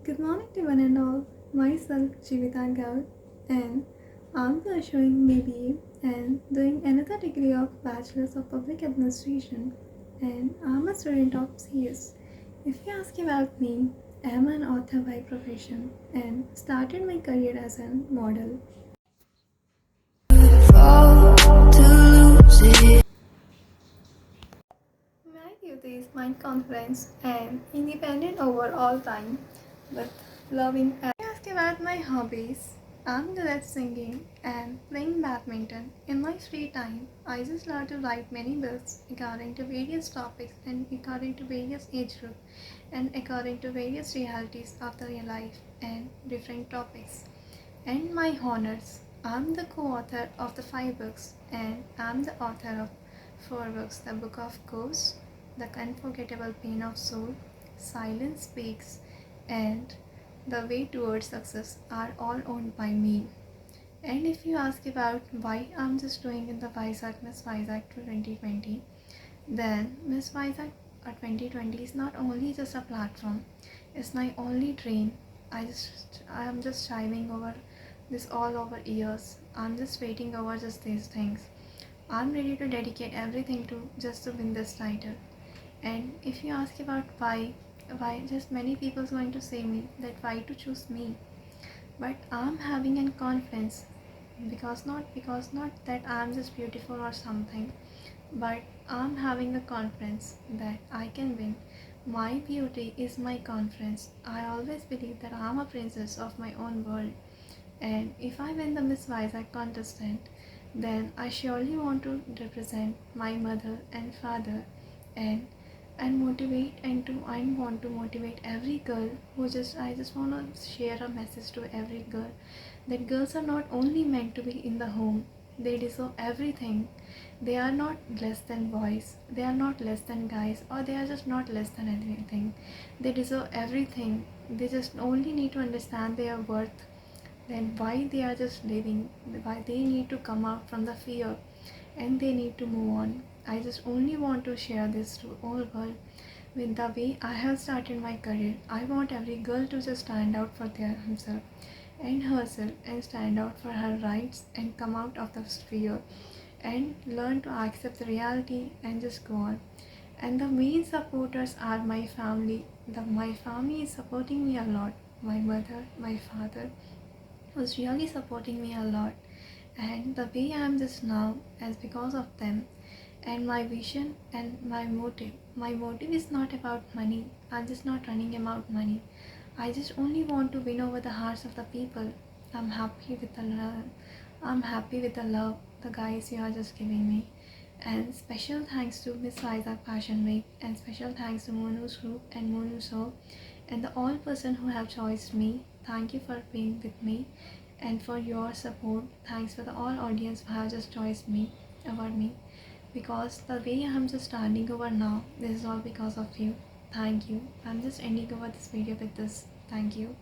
Good morning to one and all. Myself Jivita Gaud, and I'm pursuing BBA and doing another degree of Bachelor's of Public Administration, and I'm a student of CS. If you ask about me, I'm an author by profession and started my career as a model. My beauty is my confidence and independent over all time, with loving. Ask about my hobbies. I'm good at singing and playing badminton. In my free time, I just love to write many books according to various topics and according to various age group and according to various realities of the real life and different topics. And my honors. I'm the co-author of the 5 books and I'm the author of 4 books: The Book of Ghosts, The Unforgettable Pain of Soul, Silence Speaks, and The Way Towards Success are all owned by me. And if you ask about why I'm just doing in the Vizag Miss Vizag 2020, then Miss Vizag 2020 is not only just a platform, it's my only dream. I am just striving over this all over years. I'm just waiting over just these things. I'm ready to dedicate everything to just to win this title. And if you ask about why just many people going to say me that why to choose me. But I'm having a confidence because not that I'm just beautiful or something, but I'm having the confidence that I can win. My beauty is my confidence. I always believe that I'm a princess of my own world. And if I win the Miss Vizag contestant, then I surely want to represent my mother and father and motivate and to I want to motivate every girl who just I just want to share a message to every girl that girls are not only meant to be in the home, they deserve everything. They are not less than boys, they are not less than guys, or they are just not less than anything. They deserve everything. They just only need to understand their worth, then why they are just living, why they need to come out from the fear and they need to move on. I just only want to share this to all world with the way I have started my career. I want every girl to just stand out for their himself and herself and stand out for her rights and come out of the fear and learn to accept the reality and just go on. And the main supporters are my family. My family is supporting me a lot. My mother, my father was really supporting me a lot, and the way I am just now is because of them. And my vision and my motive is not about money. I'm just not running about money. I just only want to win over the hearts of the people. I'm happy with the love. I'm happy with the love the guys you are just giving me. And special thanks to Miss Vizag Fashion Week, and special thanks to Monu's group and Monu Sir and the all person who have chosen me. Thank you for being with me and for your support. Thanks for the all audience who have just chosen me over me, because the way I'm just standing over now, this is all because of you. Thank you. I'm just ending over this video with this. Thank you.